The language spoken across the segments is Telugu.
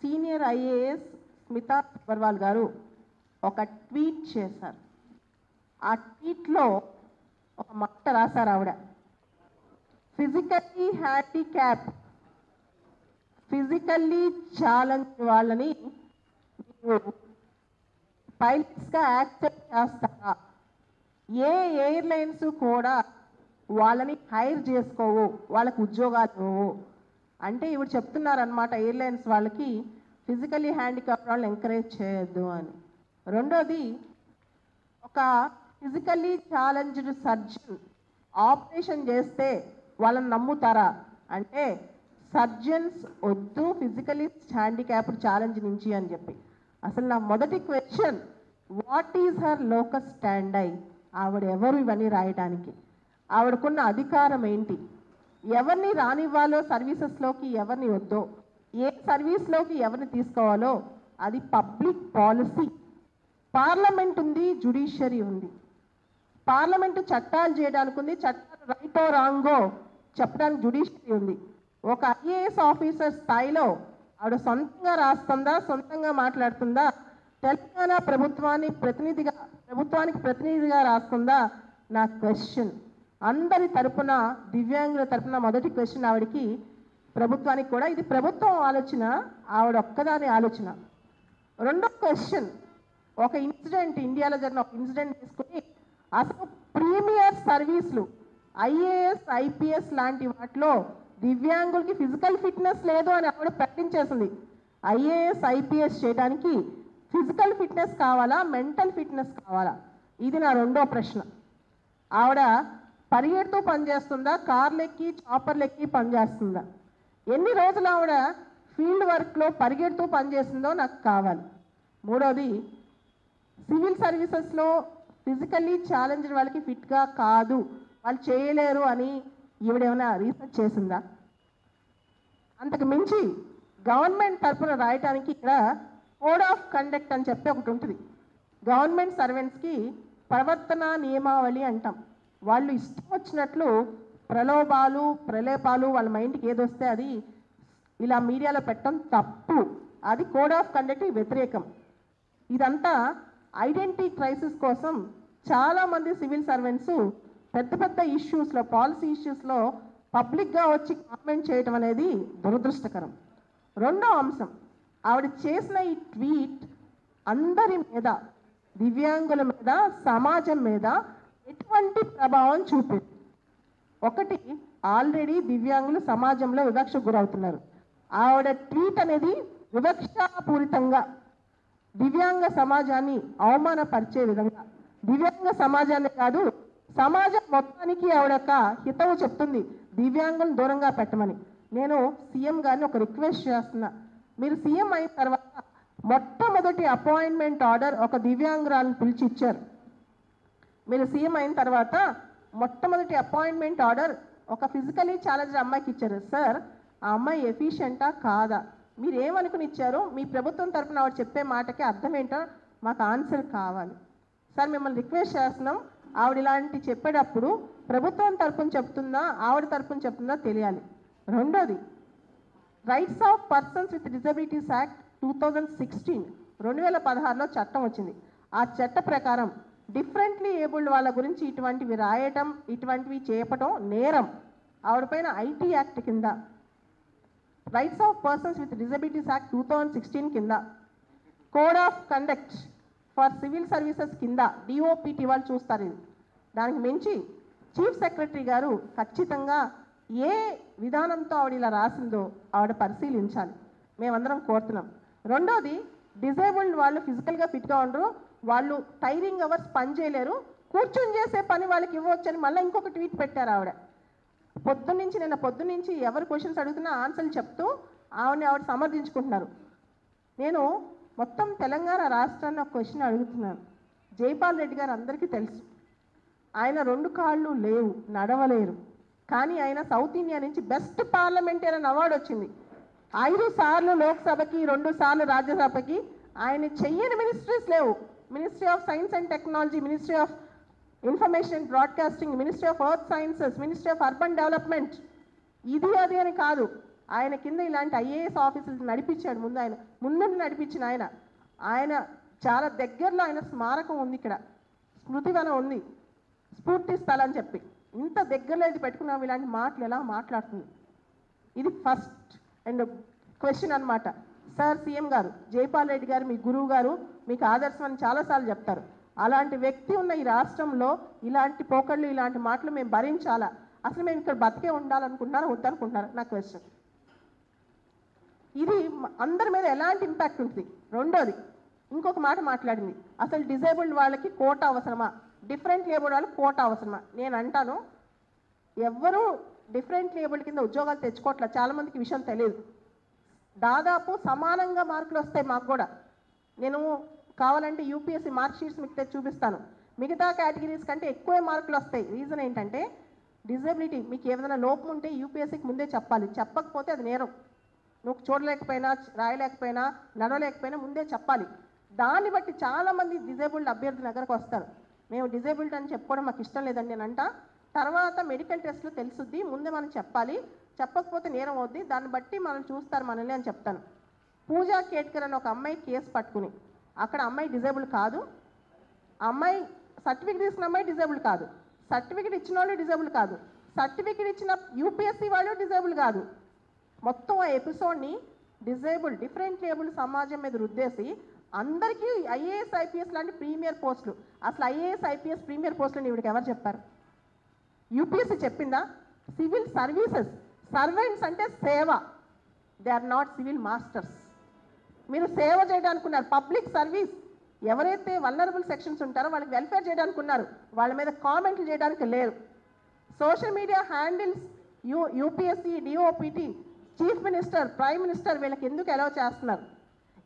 సీనియర్ ఐఏఎస్ స్మితా అగర్వాల్ గారు ఒక ట్వీట్ చేశారు. ఆ ట్వీట్లో ఒక మాట రాశారు ఆవిడ, ఫిజికల్లీ హ్యాండిక్యాప్, ఫిజికల్లీ ఛాలెంజ్ వాళ్ళని మీరు పైలట్స్గా యాక్సెప్ట్ చేస్తారా? ఏ ఎయిర్లైన్స్ కూడా వాళ్ళని హైర్ చేసుకోవు, వాళ్ళకి ఉద్యోగాలు ఇవ్వవు అంటే ఇవి చెప్తున్నారనమాట ఎయిర్లైన్స్ వాళ్ళకి ఫిజికల్లీ హ్యాండిక్యాప్ వాళ్ళని ఎంకరేజ్ చేయొద్దు అని. రెండోది, ఒక ఫిజికల్లీ ఛాలెంజ్డ్ సర్జన్ ఆపరేషన్ చేస్తే వాళ్ళని నమ్ముతారా అంటే సర్జన్స్ వద్దు ఫిజికల్లీ హ్యాండిక్యాప్డ్ ఛాలెంజ్ నుంచి అని చెప్పి. అసలు నా మొదటి question, what is her locus standi? ఆవిడ ఎవరు ఇవన్నీ రాయడానికి? ఆవిడకున్న అధికారం ఏంటి? ఎవరిని రానివ్వాలో సర్వీసెస్లోకి, ఎవరిని వద్దో, ఏ సర్వీస్లోకి ఎవరిని తీసుకోవాలో అది పబ్లిక్ పాలసీ. పార్లమెంట్ ఉంది, జ్యుడిషియరీ ఉంది. పార్లమెంటు చట్టాలు చేయడానికి ఉంది, చట్టాలు రైటో రాంగో చెప్పడానికి జ్యుడిషియరీ ఉంది. ఒక ఐఏఎస్ ఆఫీసర్ స్థాయిలో ఆవిడ సొంతంగా రాస్తుందా, సొంతంగా మాట్లాడుతుందా, తెలంగాణ ప్రభుత్వానికి ప్రతినిధిగా రాస్తుందా? నా క్వశ్చన్. అందరి తరపున, దివ్యాంగుల తరపున మొదటి క్వశ్చన్ ఆవిడకి, ప్రభుత్వానికి కూడా. ఇది ప్రభుత్వం ఆలోచన, ఆవిడ ఒక్కదాని ఆలోచన. రెండో క్వశ్చన్, ఒక ఇన్సిడెంట్, ఇండియాలో జరిగిన ఒక ఇన్సిడెంట్ తీసుకుని అసలు ప్రీమియర్ సర్వీసులు ఐఏఎస్ ఐపీఎస్ లాంటి వాటిలో దివ్యాంగులకి ఫిజికల్ ఫిట్నెస్ లేదు అని ఆవిడ ప్రకటించేసింది. ఐఏఎస్ ఐపీఎస్ చేయడానికి ఫిజికల్ ఫిట్నెస్ కావాలా, మెంటల్ ఫిట్నెస్ కావాలా? ఇది నా రెండో ప్రశ్న. ఆవిడ పరిగెడుతూ పనిచేస్తుందా, కార్లెక్కి చాపర్లెక్కి పనిచేస్తుందా? ఎన్ని రోజులు ఆవిడ ఫీల్డ్ వర్క్లో పరిగెడుతూ పనిచేస్తుందో నాకు కావాలి. మూడోది, సివిల్ సర్వీసెస్లో ఫిజికల్లీ ఛాలెంజ్డ్ వాళ్ళకి ఫిట్గా కాదు, వాళ్ళు చేయలేరు అని ఈవిడేమైనా రీసెర్చ్ చేసిందా? అంతకు మించి గవర్నమెంట్ తరఫున రాయటానికి ఇక్కడ కోడ్ ఆఫ్ కండక్ట్ అని చెప్పి ఒకటి ఉంటుంది. గవర్నమెంట్ సర్వెంట్స్కి ప్రవర్తన నియమావళి అంటాం. వాళ్ళు ఇష్టం వచ్చినట్లు ప్రలేపాలు వాళ్ళ మైండ్కి ఏదొస్తే అది ఇలా మీడియాలో పెట్టడం తప్పు. అది కోడ్ ఆఫ్ కండక్ట్కి వ్యతిరేకం. ఇదంతా ఐడెంటిటీ క్రైసిస్ కోసం చాలామంది సివిల్ సర్వెంట్స్ పెద్ద పెద్ద ఇష్యూస్లో, పాలసీ ఇష్యూస్లో పబ్లిక్గా వచ్చి కామెంట్ చేయటం అనేది దురదృష్టకరం. రెండో అంశం, ఆవిడ చేసిన ఈ ట్వీట్ అందరి మీద, దివ్యాంగుల మీద, సమాజం మీద ఎటువంటి ప్రభావం చూపింది? ఒకటి, ఆల్రెడీ దివ్యాంగులు సమాజంలో వివక్షకు గురవుతున్నారు. ఆవిడ ట్వీట్ అనేది వివక్షాపూరితంగా దివ్యాంగ సమాజాన్ని అవమానపరిచే విధంగా, దివ్యాంగ సమాజాన్ని కాదు సమాజం మొత్తానికి ఆవిడ హితవు చెప్తుంది దివ్యాంగులను దూరంగా పెట్టమని. నేను సీఎం గారిని ఒక రిక్వెస్ట్ చేస్తున్నా, మీరు సీఎం అయిన తర్వాత మొట్టమొదటి అపాయింట్మెంట్ ఆర్డర్ ఒక దివ్యాంగురాలను పిలిచి ఇచ్చారు. మీరు సీఎం అయిన తర్వాత మొట్టమొదటి అపాయింట్మెంట్ ఆర్డర్ ఒక ఫిజికలీ ఛాలెంజ్డ్ అమ్మాయికి ఇచ్చారు. సార్, ఆ అమ్మాయి ఎఫిషియెంటా కాదా, మీరు ఏమనుకుని ఇచ్చారో, మీ ప్రభుత్వం తరఫున ఆవిడ చెప్పే మాటకి అర్థం ఏంటో మాకు ఆన్సర్ కావాలి. సార్, మిమ్మల్ని రిక్వెస్ట్ చేస్తున్నాం, ఆవిడ ఇలాంటి చెప్పేటప్పుడు ప్రభుత్వం తరఫున చెప్తుందా, ఆవిడ తరఫున చెప్తుందా తెలియాలి. రెండోది, rights of persons with disabilities act 2016 2016లో చట్టం వచ్చింది. ఆ చట్ట ప్రకారం డిఫరెంట్లీ ఏబుల్డ్ వాళ్ళ గురించి ఇటువంటివి రాయటం, ఇటువంటివి చేయటం నేరం. ఆవిడ పైన ఐటీ యాక్ట్ కింద, rights of persons with disabilities act 2016 కింద, code of conduct for civil services కింద డిఓపిటి వాళ్ళు చూస్తారు. ఇది దానికి మించి చీఫ్ సెక్రటరీ గారు ఖచ్చితంగా ఏ విధానంతో ఆవిడ ఇలా రాసిందో ఆవిడ పరిశీలించాలి, మేమందరం కోరుతున్నాం. రెండోది, డిజేబుల్డ్ వాళ్ళు ఫిజికల్గా ఫిట్గా ఉండరు, వాళ్ళు టైరింగ్ అవర్స్ పని చేయలేరు, కూర్చొని చేసే పని వాళ్ళకి ఇవ్వచ్చని మళ్ళీ ఇంకొక ట్వీట్ పెట్టారు ఆవిడ. నిన్న పొద్దున్నుంచి ఎవరు క్వశ్చన్స్ అడుగుతున్నా ఆన్సర్లు చెప్తూ ఆవిడ సమర్థించుకుంటున్నారు. నేను మొత్తం తెలంగాణ రాష్ట్రాన్ని ఒక క్వశ్చన్ అడుగుతున్నాను. జైపాల్ రెడ్డి గారు అందరికీ తెలుసు, ఆయన 2 కాళ్ళు లేవు, నడవలేరు, కానీ ఆయన సౌత్ ఇండియా నుంచి బెస్ట్ పార్లమెంటేరియన్ అవార్డు వచ్చింది. 5 సార్లు లోక్సభకి, 2 సార్లు రాజ్యసభకి. ఆయన చెయ్యని మినిస్ట్రీస్ లేవు. Ministry of science and technology, ministry of information and broadcasting, ministry of earth sciences, ministry of urban development, ఇది అది అని కాదు. ఆయన కింద ఇలాంటి ఐఏఎస్ ఆఫీసులు నడిపించాడు. ముందు నడిపించిన ఆయన చాలా దగ్గరలో ఆయన స్మారకం ఉంది, ఇక్కడ స్మృతివనం ఉంది, స్ఫూర్తి స్థలం అని చెప్పి ఇంత దగ్గరలో ఇది పెట్టుకున్నాం. ఇలాంటి మాటలు ఎలా మాట్లాడుతుంది? ఇది ఫస్ట్ అండ్ క్వశ్చన్ అనమాట. సార్ సీఎం గారు, జైపాల్ రెడ్డి గారు మీ గురువు గారు, మీకు ఆదర్శం అని చాలాసార్లు చెప్తారు. అలాంటి వ్యక్తి ఉన్న ఈ రాష్ట్రంలో ఇలాంటి పోకళ్ళు, ఇలాంటి మాటలు మేము భరించాలా? అసలు మేము ఇక్కడ బతికే ఉండాలనుకుంటున్నారా వద్దనుకుంటున్నారా? నా క్వశ్చన్. ఇది అందరి మీద ఎలాంటి ఇంపాక్ట్ ఉంటుంది? రెండోది, ఇంకొక మాట మాట్లాడింది, అసలు డిజేబుల్డ్ వాళ్ళకి కోటా అవసరమా, డిఫరెంట్ లేబుల్డ్ వాళ్ళకి కోటా అవసరమా? నేను అంటాను, ఎవ్వరూ డిఫరెంట్ లేబుల్ కింద ఉద్యోగాలు తెచ్చుకోవట్లే. చాలామందికి విషయం తెలియదు. దాదాపు సమానంగా మార్కులు వస్తాయి మాకు కూడా. నేను కావాలంటే యూపీఎస్సీ మార్క్ షీట్స్ మీకు తెచ్చి చూపిస్తాను. మిగతా కేటగిరీస్ కంటే ఎక్కువే మార్కులు వస్తాయి. రీజన్ ఏంటంటే డిజేబిలిటీ. మీకు ఏదైనా లోపం ఉంటే యూపీఎస్సీకి ముందే చెప్పాలి. చెప్పకపోతే అది నేరం. నువ్వు చూడలేకపోయినా, రాయలేకపోయినా, నడవలేకపోయినా ముందే చెప్పాలి. దాన్ని బట్టి చాలామంది డిజేబుల్డ్ అభ్యర్థుల దగ్గరకు వస్తారు. మేము డిజేబుల్డ్ అని చెప్పుకోవడం మాకు ఇష్టం లేదండి నేను అంట. తర్వాత మెడికల్ టెస్ట్లు తెలుసుద్ది, ముందే మనం చెప్పాలి. చెప్పకపోతే నేరం అవుద్ది, దాన్ని బట్టి మనం చూస్తారు మనల్ని అని చెప్తాను. పూజా కేట్కర్ అని ఒక అమ్మాయి కేసు పట్టుకుని, అక్కడ అమ్మాయి డిజేబుల్ కాదు, అమ్మాయి సర్టిఫికేట్ తీసుకున్న అమ్మాయి డిజేబుల్ కాదు, సర్టిఫికేట్ ఇచ్చిన వాళ్ళు డిజేబుల్ కాదు, సర్టిఫికేట్ ఇచ్చిన యూపీఎస్సీ వాళ్ళు డిజేబుల్ కాదు. మొత్తం ఆ ఎపిసోడ్ని డిఫరెంట్ లేబుల్ సమాజం మీద రుద్దేసి అందరికీ ఐఏఎస్ ఐపీఎస్ లాంటి ప్రీమియర్ పోస్టులు. అసలు ఐఏఎస్ ఐపీఎస్ ప్రీమియర్ పోస్టులు ఇవిడికి ఎవరు చెప్పారు? యూపీఎస్సీ చెప్పిందా? సివిల్ సర్వీసెస్ సర్వెంట్స్ అంటే సేవ, they are not civil masters. మీరు సేవ చేయడానికి ఉన్నారు, పబ్లిక్ సర్వీస్. ఎవరైతే వల్నరబుల్ సెక్షన్స్ ఉంటారో వాళ్ళకి వెల్ఫేర్ చేయడానికి ఉన్నారు, వాళ్ళ మీద కామెంట్లు చేయడానికి లేరు. Social media handles UPSC, DoPT, chief minister, prime minister వీళ్ళకి ఎందుకు అలౌ చేస్తున్నారు?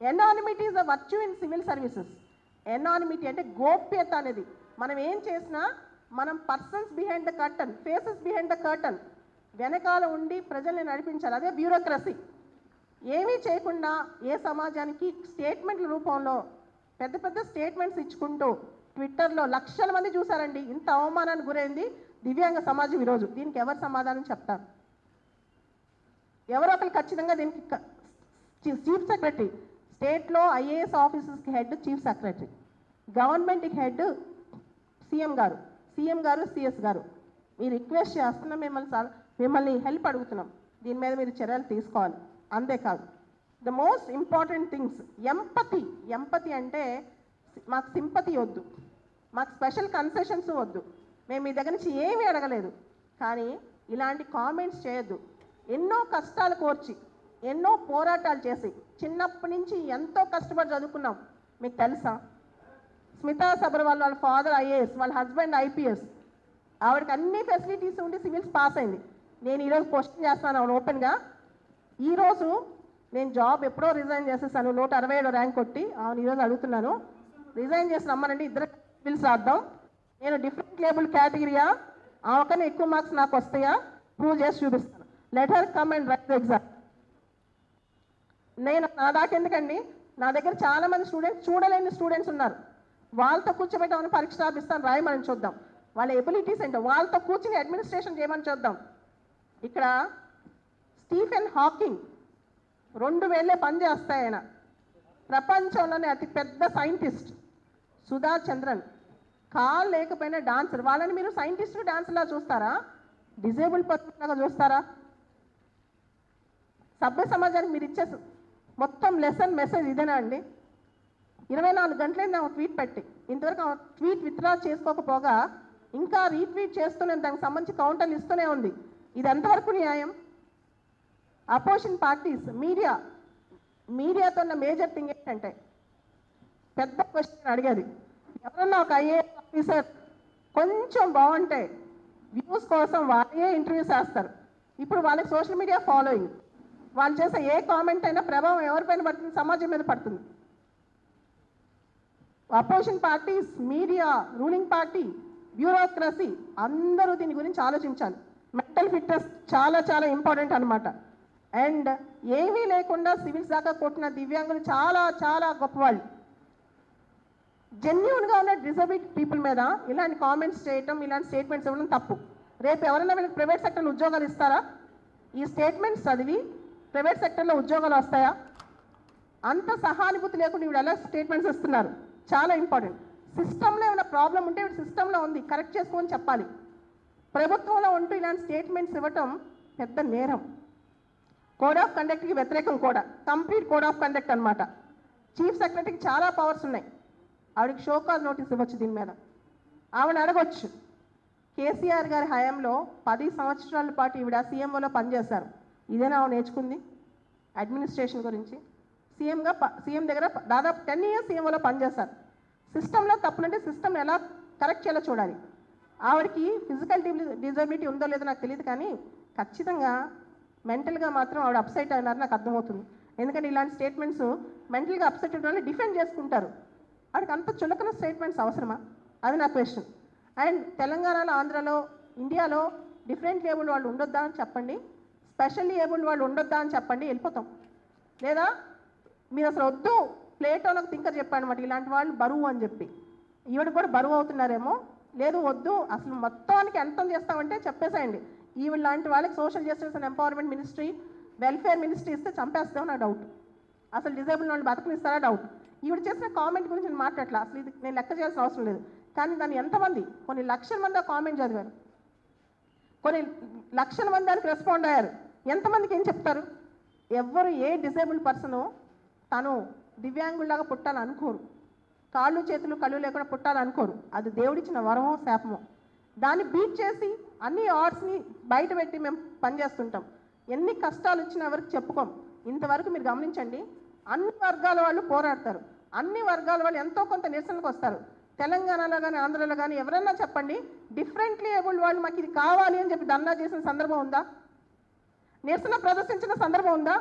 Anonymity is a virtue in civil services. Anonymity అంటే గోప్యత అనేది. మనం ఏం చేసినా మనం persons behind the curtain, faces behind the curtain, వెనకాల ఉండి ప్రజల్ని నడిపించాలి. అదే బ్యూరోక్రసీ. ఏమీ చేయకుండా ఏ సమాజానికి స్టేట్మెంట్ల రూపంలో పెద్ద పెద్ద స్టేట్మెంట్స్ ఇచ్చుకుంటూ ట్విట్టర్లో లక్షల మంది చూసారండి. ఇంత అవమానానికి గురైంది దివ్యాంగ సమాజం ఈరోజు. దీనికి ఎవరు సమాధానం చెప్తారు? ఎవరో ఒకరు ఖచ్చితంగా దీనికి చీఫ్ సెక్రటరీ, స్టేట్లో ఐఏఎస్ ఆఫీసర్స్కి హెడ్ చీఫ్ సెక్రటరీ, గవర్నమెంట్కి హెడ్ సీఎం గారు సిఎస్ గారు. మీరు రిక్వెస్ట్ చేస్తున్నాం, మిమ్మల్ని హెల్ప్ అడుగుతున్నాం. దీని మీద మీరు చర్యలు తీసుకోవాలి. అంతేకాదు, the most important things empathy అంటే మాకు సింపతి వద్దు, మాకు స్పెషల్ కన్సెషన్స్ వద్దు, మేము మీ దగ్గర నుంచి ఏమీ అడగలేదు, కానీ ఇలాంటి కామెంట్స్ చేయొద్దు. ఎన్నో కష్టాలు కోర్చి, ఎన్నో పోరాటాలు చేసి, చిన్నప్పటి నుంచి ఎంతో కష్టపడి చదువుకున్నాం. మీకు తెలుసా? స్మితా సబర్వాల్ వాళ్ళ ఫాదర్ ఐఏఎస్, వాళ్ళ హస్బెండ్ ఐపీఎస్. ఆవిడకి అన్ని ఫెసిలిటీస్ ఉండి సివిల్స్ పాస్ అయింది. నేను ఈరోజు క్వశ్చన్ చేస్తాను ఆవిడ ఓపెన్గా. ఈరోజు నేను జాబ్ ఎప్పుడో రిజైన్ చేసేసాను, 167 ర్యాంక్ కొట్టి. ఆమెను ఈరోజు అడుగుతున్నాను, రిజైన్ చేసి రమ్మనండి, ఇద్దరు సివిల్స్ రాద్దాం. నేను డిఫరెంట్ లేబుల్ కేటగిరీయా, ఆమెకన్నా ఎక్కువ మార్క్స్ నాకు వస్తాయా ప్రూవ్ చేసి చూపిస్తాను. Let her come and right exam. నా దాకా ఎందుకండి, నా దగ్గర చాలామంది స్టూడెంట్స్, చూడలేని స్టూడెంట్స్ ఉన్నారు. వాళ్ళతో కూర్చోబెట్టామని పరీక్ష రాపిస్తాను, రాయమని చూద్దాం. వాళ్ళ ఎబిలిటీస్ ఏంటో వాళ్ళతో కూర్చుని అడ్మినిస్ట్రేషన్ చేయమని చూద్దాం. ఇక్కడ స్టీఫెన్ హాకింగ్ 2000 పని చేస్తాయి. ఆయన ప్రపంచంలోనే అతి పెద్ద సైంటిస్ట్. సుధా చంద్రన్ కాల్ లేకపోయినా డాన్సర్. వాళ్ళని మీరు సైంటిస్ట్ డాన్సర్లా చూస్తారా? డిజేబుల్ పర్సన్ లాగా చూస్తారా? సభ్య సమాజానికి మీరు ఇచ్చే మొత్తం లెసన్ మెసేజ్ ఇదేనా అండి? 24 గంటలైంది ఆమె ట్వీట్ పెట్టి. ఇంతవరకు ఆమె ట్వీట్ విత్డ్రా చేసుకోకపోగా ఇంకా రీట్వీట్ చేస్తూనే, దానికి సంబంధించి కౌంటర్లు ఇస్తూనే ఉంది. ఇది ఎంతవరకు న్యాయం? అపోజిషన్ పార్టీస్, మీడియాతో ఉన్న మేజర్ థింగ్ ఏంటంటే, పెద్ద క్వశ్చన్ అడిగేది, ఎవరన్నా ఒక ఐఏఎస్ ఆఫీసర్ కొంచెం బాగుంటే వ్యూస్ కోసం వాళ్ళే ఇంటర్వ్యూస్ చేస్తారు. ఇప్పుడు వాళ్ళకి సోషల్ మీడియా ఫాలోయింగ్, వాళ్ళు చేసే ఏ కామెంట్ అయినా ప్రభావం ఎవరిపైన పడుతుంది? సమాజం మీద పడుతుంది. Opposition parties, media, ruling party, bureaucracy అందరూ దీని గురించి ఆలోచించాలి. మెంటల్ ఫిట్నెస్ చాలా చాలా ఇంపార్టెంట్ అనమాట. అండ్ ఏమీ లేకుండా సివిల్స్ దాకా కొట్టిన దివ్యాంగులు చాలా చాలా గొప్పవాళ్ళు. జెన్యూన్గా ఉన్న డిజబిలిటీ పీపుల్ మీద ఇలాంటి కామెంట్స్ చేయటం, ఇలాంటి స్టేట్మెంట్స్ ఇవ్వడం తప్పు. రేపు ఎవరైనా వీళ్ళకి ప్రైవేట్ సెక్టర్లో ఉద్యోగాలు ఇస్తారా? ఈ స్టేట్మెంట్స్ చదివి ప్రైవేట్ సెక్టర్లో ఉద్యోగాలు వస్తాయా? అంత సహానుభూతి లేకుండా ఇవి ఎలా స్టేట్మెంట్స్ ఇస్తున్నారు? చాలా ఇంపార్టెంట్. సిస్టంలో ఏమైనా ప్రాబ్లం ఉంటే ఇవి సిస్టంలో ఉంది, కరెక్ట్ చేసుకోమని చెప్పాలి. ప్రభుత్వంలో ఉంటూ ఇలాంటి స్టేట్మెంట్స్ ఇవ్వటం పెద్ద నేరం. కోడ్ ఆఫ్ కండక్ట్కి వ్యతిరేకం కూడా, కంప్లీట్ కోడ్ ఆఫ్ కండక్ట్ అనమాట. చీఫ్ సెక్రటరీకి చాలా పవర్స్ ఉన్నాయి. ఆవిడకి షోకాజ్ నోటీస్ ఇవ్వచ్చు దీని మీద. ఆవిడ అడగొచ్చు, కేసీఆర్ గారి హయాంలో 10 సంవత్సరాల పాటు ఈవిడ సీఎంఓలో పనిచేశారు. ఇదేనా ఆవిడ నేర్చుకుంది అడ్మినిస్ట్రేషన్ గురించి? సీఎం దగ్గర దాదాపు 10 ఇయర్స్ సీఎంఓలో పనిచేశారు. సిస్టంలో తప్పులంటే సిస్టమ్ ఎలా కరెక్ట్ చేయాలో చూడాలి. ఆవిడకి ఫిజికల్ డిజబిలిటీ ఉందో లేదో నాకు తెలియదు, కానీ ఖచ్చితంగా మెంటల్గా మాత్రం ఆవిడ అప్సెట్ అయినారు నాకు అర్థమవుతుంది. ఎందుకంటే ఇలాంటి స్టేట్మెంట్స్ మెంటల్గా అప్సెట్ అయిన వాళ్ళు డిఫెండ్ చేసుకుంటారు. ఆవిడకి అంత చులకన స్టేట్మెంట్స్ అవసరమా? అది నా క్వశ్చన్. అండ్ తెలంగాణలో, ఆంధ్రలో, ఇండియాలో డిఫరెంట్ ఏబుల్డ్ వాళ్ళు ఉండొద్దా అని చెప్పండి, స్పెషల్లీ ఏబుల్డ్ వాళ్ళు ఉండొద్దా అని చెప్పండి, వెళ్ళిపోతాం. లేదా మీరు అసలు వద్దు, ప్లేటోలకు థింకర్ చెప్పాడు అనమాట, ఇలాంటి వాళ్ళు బరువు అని చెప్పి. ఈవిడ కూడా బరువు అవుతున్నారేమో. లేదు వద్దు, అసలు మొత్తానికి అంతం చేస్తామంటే చెప్పేసేయండి. ఈవిడ లాంటి వాళ్ళకి social justice and empowerment ministry, welfare ministry ఇస్తే చంపేస్తామో నా డౌట్. అసలు డిజేబుల్ వాళ్ళు బతకనిస్తారా డౌట్. ఈవిడ చేసిన కామెంట్ గురించి నేను మాట్లాడట్లా, అసలు ఇది నేను లెక్క చేయాల్సిన అవసరం లేదు. కానీ దాన్ని ఎంతమంది, కొన్ని లక్షల మంది ఆ కామెంట్ చదివారు, కొన్ని లక్షల మంది దానికి రెస్పాండ్ అయ్యారు. ఎంతమందికి ఏం చెప్తారు? ఎవరు ఏ డిజేబుల్డ్ పర్సను తను దివ్యాంగుల్లాగా పుట్టాలనుకోరు, కాళ్ళు చేతులు కళ్ళు లేకుండా పుట్టాలనుకోరు. అది దేవుడిచ్చిన వరమో శాపమో. దాన్ని బీట్ చేసి అన్ని ఆర్ట్స్ని బయట పెట్టి మేము పనిచేస్తుంటాం. ఎన్ని కష్టాలు వచ్చినా ఎవరికి చెప్పుకోం. ఇంతవరకు మీరు గమనించండి, అన్ని వర్గాల వాళ్ళు పోరాడతారు, అన్ని వర్గాల వాళ్ళు ఎంతో కొంత నిరసనకు వస్తారు. తెలంగాణలో కానీ ఆంధ్రలో కానీ ఎవరన్నా చెప్పండి, డిఫరెంట్లీ ఏబుల్డ్ వాళ్ళు మాకు ఇది కావాలి అని చెప్పి ధర్నా చేసిన సందర్భం ఉందా? నిరసన ప్రదర్శించిన సందర్భం ఉందా?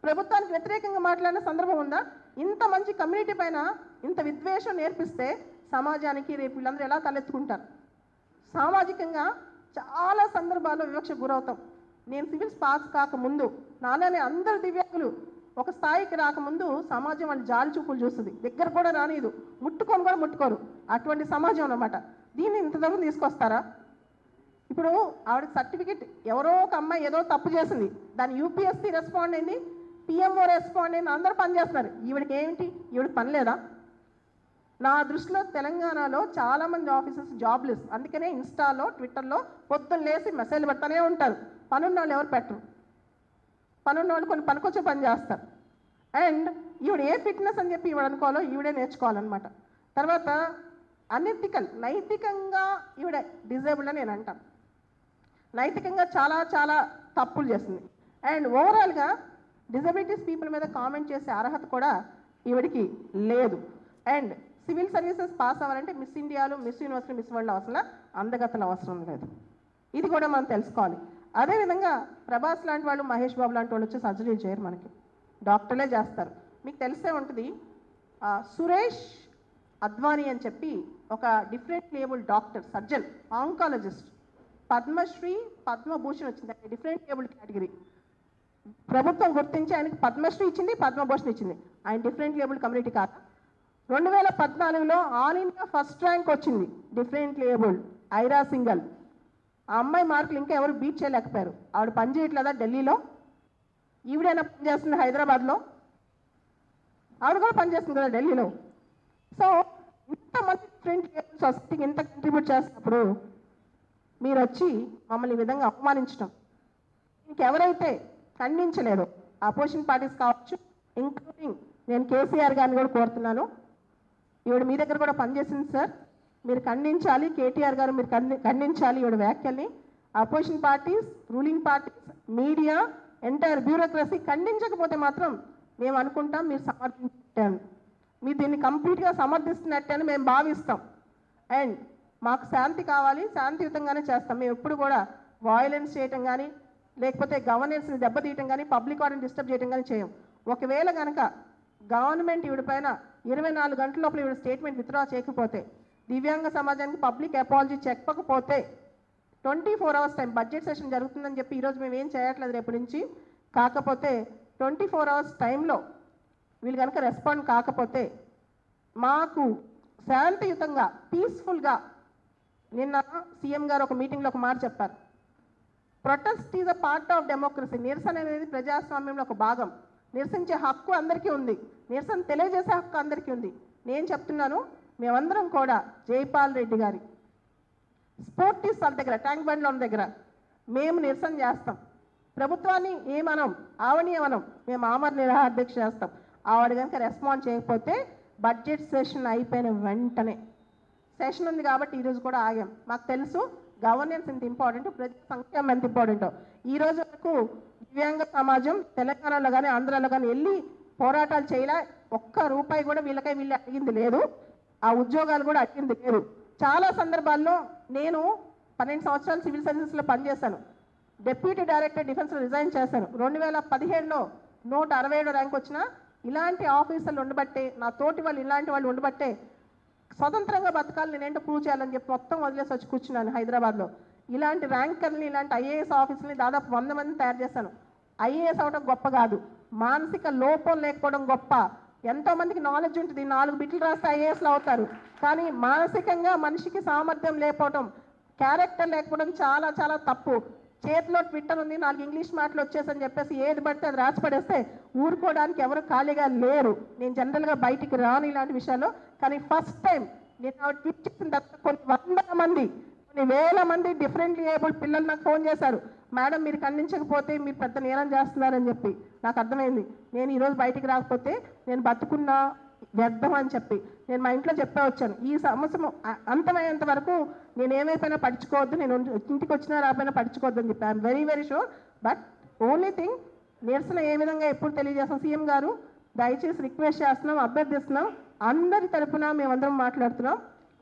ప్రభుత్వానికి వ్యతిరేకంగా మాట్లాడిన సందర్భం ఉందా? ఇంత మంచి కమ్యూనిటీ పైన ఇంత విద్వేషం నేర్పిస్తే సమాజానికి రేపు వీళ్ళందరూ ఎలా తలెత్తుకుంటారు? సామాజికంగా చాలా సందర్భాల్లో వివక్షకు గురవుతాం. నేను సివిల్స్ పాస్ కాకముందు, నాలానే అందరు దివ్యాంగులు ఒక స్థాయికి రాకముందు సమాజం వాళ్ళు జాలి చూపులు చూస్తుంది, దగ్గర కూడా రానిదు, ముట్టుకొని కూడా ముట్టుకోరు. అటువంటి సమాజం అన్నమాట. దీన్ని ఇంత దూరం తీసుకొస్తారా? ఇప్పుడు ఆవిడ సర్టిఫికెట్ ఎవరో ఒక అమ్మాయి ఏదో తప్పు చేసింది, దాని యూపీఎస్సీ రెస్పాండ్ అయింది, పిఎంఓ రెస్పాండ్ అయింది, అందరూ పనిచేస్తున్నారు. ఈవిడికి ఏమిటి? ఈవిడికి పని లేదా? నా దృష్టిలో తెలంగాణలో చాలామంది ఆఫీసర్స్ జాబ్లెస్. అందుకనే ఇన్స్టాలో, ట్విట్టర్లో పొద్దున్న లేసి మెసేజ్లు పెడతానే ఉంటారు. పనున్న వాళ్ళు ఎవరు పెట్టరు. పనున్న వాళ్ళు కొన్ని పనికొచ్చే పని చేస్తారు. అండ్ ఈవిడ ఏ ఫిట్నెస్ అని చెప్పి ఈవిడ అనుకోవాలో ఈవిడే నేర్చుకోవాలన్నమాట. తర్వాత అనెథికల్, నైతికంగా ఈవిడ డిజేబుల్డ్ అని నేను అంటాను. నైతికంగా చాలా చాలా తప్పులు చేస్తుంది. అండ్ ఓవరాల్గా డిజబిలిటీస్ పీపుల్ మీద కామెంట్ చేసే అర్హత కూడా ఈవిడికి లేదు. అండ్ సివిల్ సర్వీసెస్ పాస్ అవ్వాలంటే మిస్ ఇండియాలు, మిస్ యూనివర్సిటీ, మిస్ వరల్డ్ అవసరం, అందగతలు అవసరం లేదు. ఇది కూడా మనం తెలుసుకోవాలి. అదేవిధంగా ప్రభాస్ లాంటి వాళ్ళు, మహేష్ బాబు లాంటి వాళ్ళు వచ్చి సర్జరీలు చేయరు, మనకి డాక్టర్లే చేస్తారు. మీకు తెలిసే ఉంటుంది, సురేష్ అద్వానీ అని చెప్పి ఒక different abled doctor, surgeon, oncologist, Padma Shri, Padma Bhushan వచ్చింది. డిఫరెంట్ ఏబుల్డ్ కేటగిరీ ప్రభుత్వం గుర్తించి ఆయనకి పద్మశ్రీ ఇచ్చింది, పద్మభూషణ్ ఇచ్చింది. ఆయన డిఫరెంట్ ఏబుల్డ్ కమ్యూనిటీ కాదా? 2014లో ఆల్ ఇండియా ఫస్ట్ ర్యాంక్ వచ్చింది డిఫరెంట్ ఏబుల్డ్, ఐరా సింగల్. ఆ అమ్మాయి మార్కులు ఇంకా ఎవరు బీట్ చేయలేకపోయారు. ఆవిడ పని చేయట్లేదా ఢిల్లీలో? ఈవిడైనా పనిచేస్తుంది హైదరాబాద్లో? ఆవిడ కూడా పనిచేస్తుంది కదా ఢిల్లీలో. సో ఇంతమంది డిఫరెంట్ ఏబుల్డ్ సొసైటీకి ఇంత కంట్రిబ్యూట్ చేస్తున్నప్పుడు మీరు వచ్చి మమ్మల్ని ఈ విధంగా అవమానించడం, ఇంకెవరైతే ఖండించలేదు, అపోజిషన్ పార్టీస్ కావచ్చు, ఇంక్లూడింగ్ నేను కేసీఆర్ గారిని కూడా కోరుతున్నాను, ఈవిడ మీ దగ్గర కూడా పనిచేసింది సార్, మీరు ఖండించాలి. కేటీఆర్ గారు మీరు ఖండించాలి ఈవిడ వ్యాఖ్యల్ని. Opposition parties, ruling parties, media, entire bureaucracy ఖండించకపోతే మాత్రం మేము అనుకుంటాం మీరు సమర్థించాను, మీరు దీన్ని కంప్లీట్గా సమర్థిస్తున్నట్టే అని మేము భావిస్తాం. అండ్ మాకు శాంతి కావాలి, శాంతియుతంగానే చేస్తాం. మేము ఎప్పుడు కూడా వాయిలెన్స్ చేయటం కానీ, లేకపోతే గవర్నెన్స్ని దెబ్బతీయటం కానీ, పబ్లిక్ ఆర్డర్ని డిస్టర్బ్ చేయడం కానీ చేయం. ఒకవేళ కనుక గవర్నమెంట్ ఈవిడ పైన 24 గంటల లోపల ఈవిడ స్టేట్మెంట్ విత్డ్రా చేయకపోతే, దివ్యాంగ సమాజానికి పబ్లిక్ అపాలజీ చెప్పకపోతే 24 hours టైం, బడ్జెట్ సెషన్ జరుగుతుందని చెప్పి ఈరోజు మేము ఏం చేయట్లేదు రేపు నుంచి, కాకపోతే 24 hours టైంలో వీళ్ళు కనుక రెస్పాండ్ కాకపోతే మాకు శాంతియుతంగా, పీస్ఫుల్గా, నిన్న సీఎం గారు ఒక మీటింగ్లో ఒక మాట చెప్పారు, protest is a part of democracy. నిరసన అనేది ప్రజాస్వామ్యంలో ఒక భాగం. నిరసించే హక్కు అందరికీ ఉంది, నిరసన తెలియజేసే హక్కు అందరికీ ఉంది. నేను చెప్తున్నాను, మేమందరం కూడా జైపాల్ రెడ్డి గారి స్పోర్టీ సాల్ దగ్గర, ట్యాంక్ బండ్ లోన్ దగ్గర మేము నిరసన చేస్తాం. ప్రభుత్వాన్ని ఏమనం, ఆవనీయమనం, మేము ఆమర నిరాహారదీక్ష చేస్తాం. ఆవిడ కనుక రెస్పాండ్ చేయకపోతే బడ్జెట్ సెషన్ అయిపోయిన వెంటనే, సెషన్ ఉంది కాబట్టి ఈరోజు కూడా ఆగాం. మాకు తెలుసు గవర్నెన్స్ ఎంత ఇంపార్టెంట్, ప్రజా సంక్షేమం ఎంత ఇంపార్టెంటో. ఈ రోజు వరకు దివ్యాంగ సమాజం తెలంగాణలో కానీ ఆంధ్రాలో కానీ వెళ్ళి పోరాటాలు చేయలే. ఒక్క రూపాయి కూడా వీళ్ళు అడిగింది లేదు, ఆ ఉద్యోగాలు కూడా అడిగింది లేదు. చాలా సందర్భాల్లో నేను 12 సంవత్సరాలు సివిల్ సర్వీసెస్లో పనిచేశాను. డిప్యూటీ డైరెక్టర్ డిఫెన్స్లో రిజైన్ చేశాను. 2017లో 167 ర్యాంక్ వచ్చిన ఇలాంటి ఆఫీసర్లు ఉండబట్టే, నా తోటి వాళ్ళు ఇలాంటి వాళ్ళు ఉండబట్టే స్వతంత్రంగా బతకాలి, నేనేంటో ప్రూవ్ చేయాలని చెప్పి మొత్తం వదిలేసి వచ్చి కూర్చున్నాను హైదరాబాద్లో. ఇలాంటి ర్యాంకర్ని, ఇలాంటి ఐఏఎస్ ఆఫీసుని దాదాపు 100 మందిని తయారు చేశాను. ఐఏఎస్ అవడం గొప్ప కాదు, మానసిక లోపం లేకపోవడం గొప్ప. ఎంతోమందికి నాలెడ్జ్ ఉంటుంది, 4 బిట్లు రాస్తే ఐఏఎస్లు అవుతారు. కానీ మానసికంగా మనిషికి సామర్థ్యం లేకపోవడం, క్యారెక్టర్ లేకపోవడం చాలా చాలా తప్పు. చేతిలో ట్విట్టర్ ఉంది, 4 ఇంగ్లీష్ మాటలు వచ్చేసని చెప్పేసి ఏది పడితే అది రాసిపడేస్తే ఊరుకోవడానికి ఎవరు ఖాళీగా లేరు. నేను జనరల్గా బయటికి రాను ఇలాంటి విషయాల్లో. కానీ ఫస్ట్ టైం నేను ట్వీట్ చేసిన తర్వాత కొన్ని వందల మంది, కొన్ని వేల మంది డిఫరెంట్లీ ఏబుల్డ్ పిల్లలు నాకు ఫోన్ చేశారు, మేడం మీరు ఖండించకపోతే మీరు పెద్ద నేరం చేస్తున్నారని చెప్పి. నాకు అర్థమైంది, నేను ఈరోజు బయటికి రాకపోతే నేను బతుకున్నా వ్యర్థం అని చెప్పి నేను మా ఇంట్లో చెప్పే వచ్చాను. ఈ సమస్య అంతమయ్యేంత వరకు నేను ఏమైపోయినా పడుచుకోవద్దు, నేను ఇంటికి వచ్చినా రాకపోయినా పడుచుకోవద్దు అని చెప్పి. I'm very very sure. But only thing, నిరసన ఏ విధంగా ఎప్పుడు తెలియజేస్తాం, సీఎం గారు దయచేసి రిక్వెస్ట్ చేస్తున్నాం, అభ్యర్థిస్తున్నాం, అందరి తరఫున మేమందరం మాట్లాడుతున్నాం.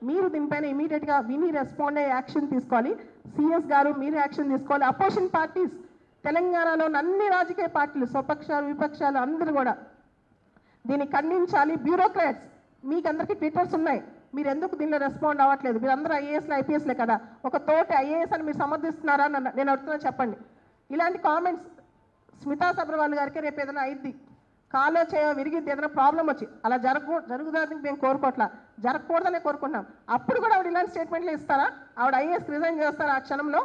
మీరు దీనిపైన ఇమీడియట్గా విని రెస్పాండ్ అయ్యే యాక్షన్ తీసుకోవాలి. సిఎస్ గారు మీరు యాక్షన్ తీసుకోవాలి. అపోజిషన్ పార్టీస్ తెలంగాణలో అన్ని రాజకీయ పార్టీలు, స్వపక్షాలు విపక్షాలు అందరూ కూడా దీన్ని ఖండించాలి. బ్యూరోక్రాట్స్ మీకు అందరికీ ట్విట్టర్స్ ఉన్నాయి, మీరు ఎందుకు దీనిలో రెస్పాండ్ అవ్వట్లేదు? మీరు అందరూ ఐఏఎస్లు ఐపీఎస్లే కదా, ఒక తోటి ఐఏఎస్ అని మీరు సమర్థిస్తున్నారా అని నేను అడుగుతున్నా, చెప్పండి. ఇలాంటి కామెంట్స్ స్మితా సబర్వాల్ గారికి రేపు ఏదైనా అయింది, కాలో చేయ విరిగిద్ది, ఏదైనా ప్రాబ్లం వచ్చి అలా జరుగుతుందని మేము కోరుకోవట్లా, జరగకూడదనే కోరుకుంటున్నాం. అప్పుడు కూడా ఆవిడ ఇలాంటి స్టేట్మెంట్లు ఇస్తారా? ఆవిడ ఐఏఎస్ రిజైన్ చేస్తారా ఆ క్షణంలో?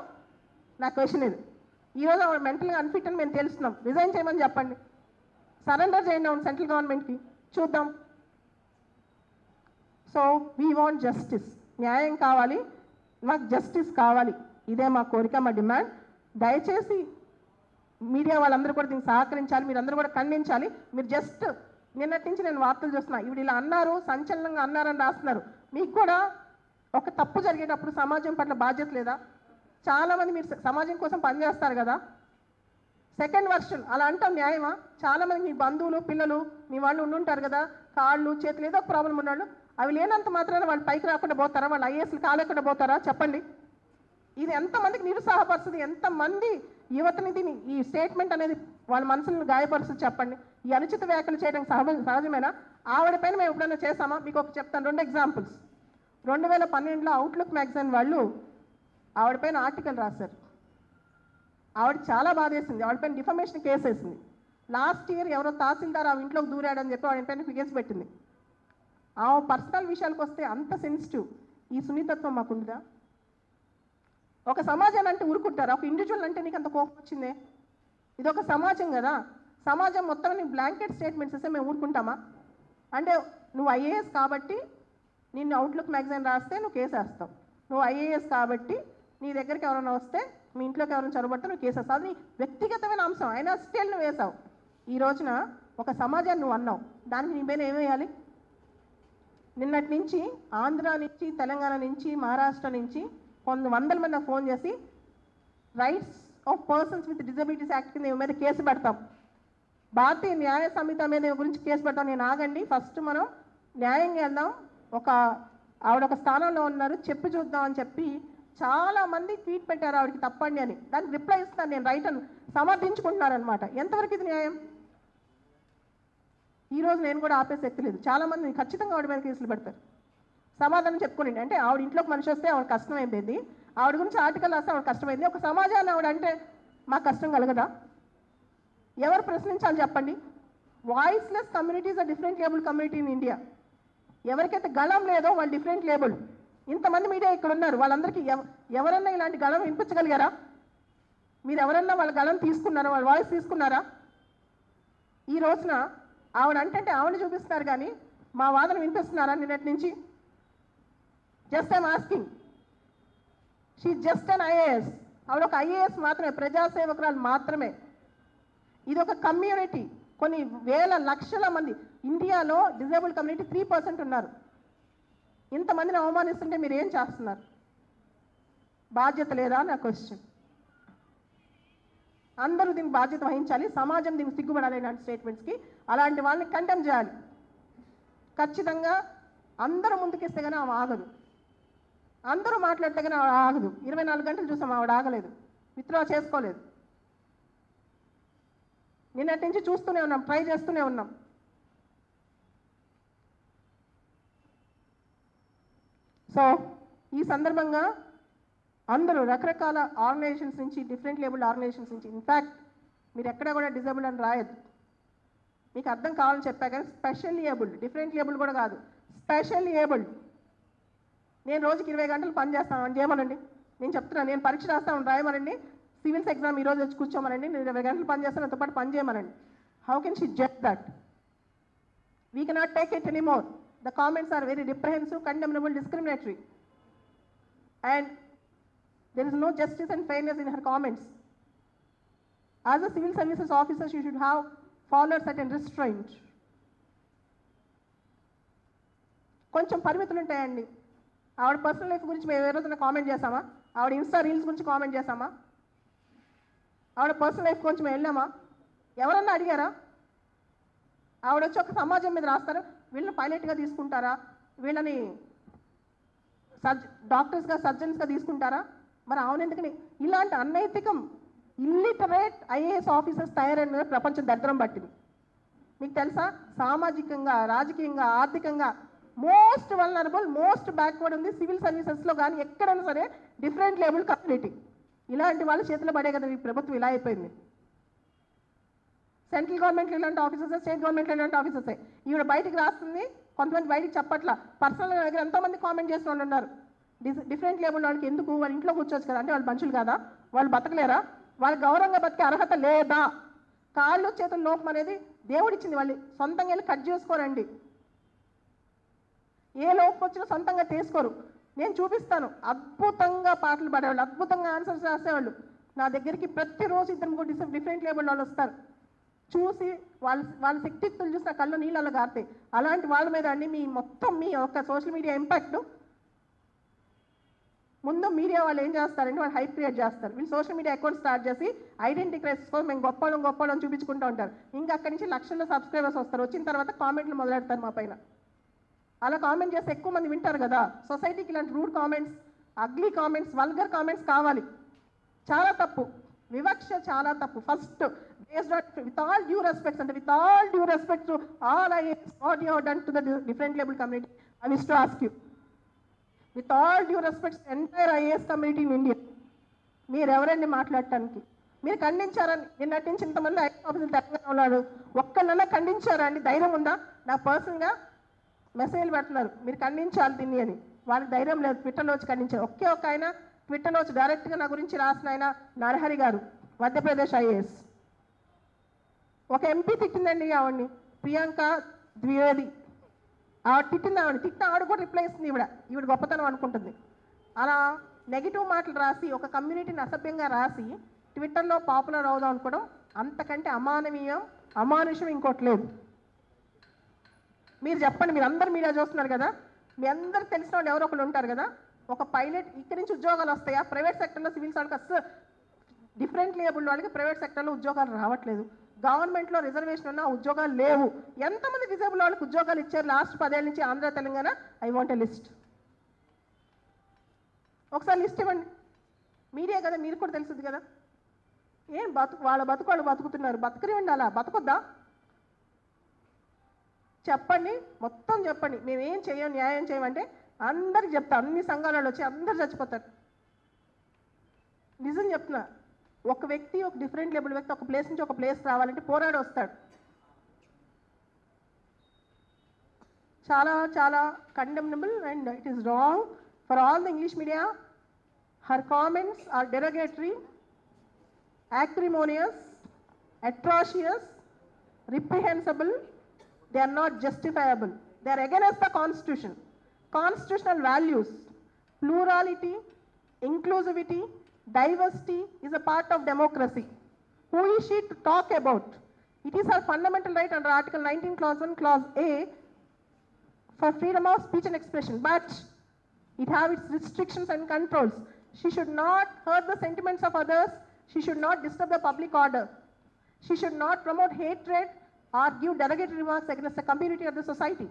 నా క్వశ్చన్ ఇది. ఈరోజు ఆవిడ మెంటల్గా అన్ఫిట్ అని మేము తెలుస్తున్నాం, రిజైన్ చేయమని చెప్పండి, సరెండర్ చేయండి అవును సెంట్రల్ గవర్నమెంట్కి, చూద్దాం. సో వీ వాంట్ జస్టిస్, న్యాయం కావాలి, మాకు జస్టిస్ కావాలి, ఇదే మా కోరిక, మా డిమాండ్. దయచేసి మీడియా వాళ్ళందరూ కూడా దీనికి సహకరించాలి, మీరు అందరూ కూడా ఖండించాలి. మీరు జస్ట్ నిన్నటి నుంచి నేను వార్తలు చూస్తున్నా, ఇవి ఇలా అన్నారు, సంచలనంగా అన్నారని రాస్తున్నారు. మీకు కూడా ఒక తప్పు జరిగేటప్పుడు సమాజం పట్ల బాధ్యత లేదా? చాలామంది మీరు సమాజం కోసం పనిచేస్తారు కదా, సెకండ్ వర్షన్ అలా అంటాం న్యాయమా? చాలామంది మీ బంధువులు పిల్లలు మీ వాళ్ళు ఉండుంటారు కదా, కాళ్ళు చేతులు ఏదో ఒక ప్రాబ్లం ఉన్నాడు, అవి లేనంత మాత్రాన వాళ్ళు పైకి రాకుండా పోతారా? వాళ్ళు ఐఏఎస్లు కాలేకుండా పోతారా? చెప్పండి. ఇది ఎంతమందికి నిరుత్సాహపరుస్తుంది, ఎంతమంది యువతని దీన్ని ఈ స్టేట్మెంట్ అనేది వాళ్ళ మనసులను గాయపరుస్తుంది చెప్పండి. ఈ అనుచిత వ్యాఖ్యలు చేయడం సహజమేనా? ఆవిడ పైన మేము ఎప్పుడైనా చేసామా? మీకు ఒక చెప్తాను 2 ఎగ్జాంపుల్స్. 2012లో అవుట్లుక్ మ్యాగజైన్ వాళ్ళు ఆవిడ పైన ఆర్టికల్ రాశారు. ఆవిడ చాలా బాధేసింది, ఆవిడ పైన డిఫమేషన్ కేసు వేసింది. లాస్ట్ ఇయర్ ఎవరో తహసీల్దార్ ఆవిడ ఇంట్లోకి దూరాడని చెప్పి ఆవిడ పైన కేసు పెట్టింది. ఆమె పర్సనల్ విషయాలకు వస్తే అంత సెన్సిటివ్. ఈ సున్నితత్వం మాకుంటుందా? ఒక సమాజాన్ని అంటే ఊరుకుంటారా? ఒక ఇండివిజువల్ అంటే నీకు అంత కోపం వచ్చిందే? ఇది ఒక సమాజం కదా, సమాజం మొత్తం నీకు బ్లాంకెట్ స్టేట్మెంట్స్ ఇస్తే మేము ఊరుకుంటామా? అంటే నువ్వు ఐఏఎస్ కాబట్టి నిన్ను అవుట్లుక్ మ్యాగజైన్ రాస్తే నువ్వు కేసు వేస్తావు, నువ్వు ఐఏఎస్ కాబట్టి నీ దగ్గరికి ఎవరైనా వస్తే మీ ఇంట్లోకి ఎవరైనా చొరబడితే నువ్వు కేసు వేస్తావు. అది నీ వ్యక్తిగతమైన అంశం, అయినా స్టిల్ నువ్వు వేసావు. ఈ రోజున ఒక సమాజాన్ని నువ్వు అన్నావు, దానికి నీ పైన ఏమేయాలి? నిన్నటి నుంచి ఆంధ్ర నుంచి, తెలంగాణ నుంచి, మహారాష్ట్ర నుంచి కొన్ని వందల మంది నాకు ఫోన్ చేసి rights of persons with disabilities act కింద మీద కేసు పెడతాం, భారతీయ న్యాయ సంహిత మీద గురించి కేసు పెడతాం. నేను ఆగండి, ఫస్ట్ మనం న్యాయంగా వెళ్దాం, ఆవిడ ఒక స్థానంలో ఉన్నారు చెప్పి చూద్దాం అని చెప్పి చాలామంది ట్వీట్ పెట్టారు ఆవిడకి తప్పండి అని. దానికి రిప్లై ఇస్తాను నేను, రైట్ అని సమర్థించుకుంటున్నారనమాట. ఎంతవరకు ఇది న్యాయం? ఈరోజు నేను కూడా ఆపేసి ఎక్కలేదు, చాలామంది ఖచ్చితంగా ఆవిడ మీద కేసులు పెడతారు. సమాధానం చెప్పుకోండి, అంటే ఆవిడ ఇంట్లోకి మనిషి వస్తే ఆవిడ కష్టం అయిపోయింది, ఆవిడ గురించి ఆర్టికల్ రాస్తే ఆవిడ కష్టమైంది, ఒక సమాజాన్ని ఆవిడ అంటే మాకు కష్టం కలగదా? ఎవరు ప్రశ్నించాలి చెప్పండి? Voiceless communities are different label community in India. ఎవరికైతే గళం లేదో వాళ్ళు డిఫరెంట్ లేబుల్. ఇంతమంది మీడియా ఇక్కడ ఉన్నారు, వాళ్ళందరికీ ఎవరన్నా ఇలాంటి గళం వినిపించగలిగారా? మీరు ఎవరన్నా వాళ్ళ గళం తీసుకున్నారా, వాళ్ళ వాయిస్ తీసుకున్నారా? ఈ రోజున ఆవిడ అంటే ఆవిడ చూపిస్తున్నారు కానీ మా వాదన వినిపిస్తున్నారా నిన్నటి నుంచి? Just I'm asking. She just an IAS. ఆవిడ ఒక ఐఏఎస్ మాత్రమే, ప్రజాసేవకురాలు మాత్రమే. ఇది ఒక కమ్యూనిటీ, కొన్ని వేల లక్షల మంది. ఇండియాలో డిజేబుల్డ్ కమ్యూనిటీ 3% ఉన్నారు. ఇంతమందిని అవమానిస్తుంటే మీరు ఏం చేస్తున్నారు? బాధ్యత లేదా నా క్వశ్చన్. అందరూ దీనికి బాధ్యత వహించాలి. సమాజం దీనికి సిగ్గుపడాలి. ఇలాంటి స్టేట్మెంట్స్కి అలాంటి వాళ్ళని కండెమ్ చేయాలి. ఖచ్చితంగా అందరూ ముందుకిస్తే కానీ ఆమె ఆగదు. అందరూ మాట్లాడితే కానీ ఆవిడ ఆగదు. 24 గంటలు చూసాం, ఆవిడ ఆగలేదు, విత్డ్రా చేసుకోలేదు. నిన్నటి నుంచి చూస్తూనే ఉన్నాం, ట్రై చేస్తూనే ఉన్నాం. సో ఈ సందర్భంగా అందరూ రకరకాల ఆర్గనైజేషన్స్ నుంచి, డిఫరెంట్ లేబుల్డ్ ఆర్గనైజేషన్స్ నుంచి, ఇన్ఫ్యాక్ట్ మీరు ఎక్కడ కూడా డిజేబుల్డ్ అని రాయద్దు, మీకు అర్థం కావాలని చెప్పా కానీ స్పెషల్లీ ఏబుల్డ్, డిఫరెంట్ లేబుల్ కూడా కాదు, స్పెషల్లీ ఏబుల్డ్. నేను రోజుకి 20 గంటలు పని చేస్తాను అని చేయమనండి. నేను చెప్తున్నాను, నేను పరీక్ష రాస్తాను రాయమనండి, సివిల్స్ ఎగ్జామ్ ఈరోజు వచ్చి కూర్చోమనండి, నేను 20 గంటలు పని చేస్తాను, నాతో పాటు పని చేయమనండి. How can she judge that? We cannot take it anymore. The comments are very reprehensive, condemnable, discriminatory, and there is no justice and fairness in her comments. As a civil services officer, she should have followed certain restraint. కొంచెం పరిమితులు ఉంటాయండి. ఆవిడ పర్సనల్ లైఫ్ గురించి మేము ఏ రోజున కామెంట్ చేసామా? ఆవిడ ఇన్స్టా రీల్స్ గురించి కామెంట్ చేసామా? ఆవిడ పర్సనల్ లైఫ్ గురించి మేము వెళ్ళామా? ఎవరన్నా అడిగారా? ఆవిడ వచ్చి ఒక సమాజం మీద రాస్తారు, వీళ్ళని పైలట్గా తీసుకుంటారా, వీళ్ళని డాక్టర్స్గా, సర్జన్స్గా తీసుకుంటారా? మరి అవును ఎందుకని ఇలాంటి అన్నైతికం, ఇల్లిటరేట్ ఐఏఎస్ ఆఫీసర్స్ తయారైన ప్రపంచం దరిద్రం పట్టింది. మీకు తెలుసా, సామాజికంగా, రాజకీయంగా, ఆర్థికంగా మోస్ట్ వల్నరబుల్, మోస్ట్ బ్యాక్వర్డ్ ఉంది సివిల్ సర్వీసెస్లో కానీ ఎక్కడైనా సరే డిఫరెంట్ లేబుల్ కమ్యూనిటీ. ఇలాంటి వాళ్ళ చేతిలో పడే కదా ఈ ప్రభుత్వం ఇలా అయిపోయింది. సెంట్రల్ గవర్నమెంట్లో ఇలాంటి ఆఫీసర్స్, స్టేట్ గవర్నమెంట్లో ఇలాంటి ఆఫీసర్సే. ఈవిడ బయటికి రాస్తుంది, కొంతమంది బయటికి చెప్పట్లా. పర్సనల్గా దగ్గర ఎంతోమంది కామెంట్ చేసిన వాళ్ళు ఉన్నారు. డిఫరెంట్ లేబుల్ వాళ్ళకి ఎందుకు, వాళ్ళ ఇంట్లో కూర్చోవచ్చు కదా అంటే వాళ్ళు మనుషులు కాదా? వాళ్ళు బతకలేరా? వాళ్ళ గౌరవంగా బతికే అర్హత లేదా? కాళ్ళు చేతుల లోపం అనేది దేవుడిచ్చింది, వాళ్ళు సొంతంగా వెళ్ళి కట్ చేసుకోరండి. ఏ లోపం వచ్చినా సొంతంగా తీసుకోరు. నేను చూపిస్తాను, అద్భుతంగా పాటలు పాడేవాళ్ళు, అద్భుతంగా ఆన్సర్స్ రాసేవాళ్ళు. నా దగ్గరికి ప్రతిరోజు 2-3 డిఫరెంట్ లేబుల్ వాళ్ళు వస్తారు. చూసి వాళ్ళ శక్తిత్తులు చూసి నా కళ్ళు నీళ్ళలో గారుతాయి. అలాంటి వాళ్ళ మీద అండి మీ మొత్తం మీ యొక్క సోషల్ మీడియా ఇంపాక్ట్. ముందు మీడియా వాళ్ళు ఏం చేస్తారంటే వాళ్ళు హైప్ క్రియేట్ చేస్తారు. వీళ్ళు సోషల్ మీడియా అకౌంట్ స్టార్ట్ చేసి ఐడెంటిటీ క్రైసిస్ కోసం మేము గొప్పవాళ్ళం చూపించుకుంటూ ఉంటారు. ఇంకా అక్కడి నుంచి లక్షల్లో సబ్స్క్రైబర్స్ వస్తారు. వచ్చిన తర్వాత కామెంట్లు మొదలెడతారు మా పైన. అలా కామెంట్ చేస్తే ఎక్కువ మంది వింటారు కదా. సొసైటీకి ఇలాంటి rude comments, ugly comments, vulgar comments కావాలి. చాలా తప్పు, వివక్ష చాలా తప్పు. First based on, with all due respect, and with all due respect to all IAS, what you have done to the different label community, I wish to ask you, with all due respect to the entire IAS community in India, మీరు ఎవరండి మాట్లాడటానికి? మీరు ఖండించారని నిన్నటి నుంచి ఇంతమంది ఐఏఎస్ ఆఫీసర్లు తెలంగాణ ఉన్నాడు, ఒక్కళ్ళన్నా ఖండించారా అండి? ధైర్యం ఉందా? నాకు పర్సనల్గా మెసేజ్లు పెడుతున్నారు, మీరు ఖండించాలి దీన్ని అని. వాళ్ళకి ధైర్యం లేదు, ట్విట్టర్లో వచ్చి ఖండించారు. ఒకే ఒక ఆయన ట్విట్టర్లో వచ్చి డైరెక్ట్గా నా గురించి రాసిన ఆయన నరహరి గారు, మధ్యప్రదేశ్ ఐఏఎస్. ఒక ఎంపీ తిట్టిందండి ఆవిడ్ని, ప్రియాంక ద్వివేది. ఆవిడ తిట్టింది, తిట్టిన ఆవిడ కూడా రిప్లై ఇస్తుంది. ఈవిడ గొప్పతనం అనుకుంటుంది. అలా నెగిటివ్ మాటలు రాసి, ఒక కమ్యూనిటీని అసభ్యంగా రాసి ట్విట్టర్లో పాపులర్ అవుదాం అనుకోవడం అంతకంటే అమానవీయం, అమానుషం ఇంకోటి లేదు. మీరు చెప్పండి, మీరు అందరు మీడియా చూస్తున్నారు కదా, మీ అందరికి తెలిసిన వాళ్ళు ఎవరో ఒకరు ఉంటారు కదా. ఒక పైలట్ ఇక్కడి నుంచి ఉద్యోగాలు వస్తాయా? ప్రైవేట్ సెక్టర్లో సివిల్స్ వాళ్ళకి అసలు, డిఫరెంట్ లేబుల్ వాళ్ళకి ప్రైవేట్ సెక్టర్లో ఉద్యోగాలు రావట్లేదు. గవర్నమెంట్లో రిజర్వేషన్ ఉన్న ఉద్యోగాలు లేవు. ఎంతమంది డిజేబుల్ వాళ్ళకి ఉద్యోగాలు ఇచ్చారు లాస్ట్ 10 ఏళ్ళ నుంచి Andhra Telangana? I want a list. ఒకసారి లిస్ట్ ఇవ్వండి. మీడియా కదా, మీరు కూడా తెలుస్తుంది కదా. ఏం వాళ్ళ బతుకు వాళ్ళు బతుకుతున్నారు, బతకనివ్వండి. అలా బతకొద్దా? చెప్పండి, మొత్తం చెప్పండి. మేమేం చేయం, న్యాయం చేయమంటే అందరికి చెప్తా. అన్ని సంఘాలలో వచ్చి అందరు చచ్చిపోతారు. నిజం చెప్తున్నా, ఒక వ్యక్తి, ఒక డిఫరెంట్ లేబుల్ వ్యక్తి ఒక ప్లేస్ నుంచి ఒక ప్లేస్ రావాలంటే పోరాడి వస్తాడు. చాలా చాలా condemnable and it is wrong for all the English media. Her comments are derogatory acrimonious, atrocious, reprehensible, they are not justifiable. They are against the Constitution. Constitutional values, plurality, inclusivity, diversity is a part of democracy. Who is she to talk about? It is her fundamental right under Article 19, Clause 1, Clause A for freedom of speech and expression, but it has its restrictions and controls. She should not hurt the sentiments of others. She should not disturb the public order. She should not promote hatred or give derogatory remarks against the community or the society.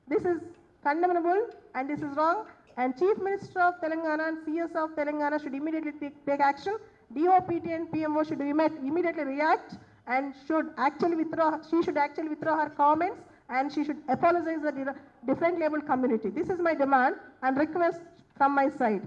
This is condemnable and this is wrong, and Chief Minister of Telangana and CS of Telangana should immediately take action. DOPT and PMO should immediately react and should actually withdraw. She should actually withdraw her comments and she should apologize to the different labeled community. This is my demand and request from my side.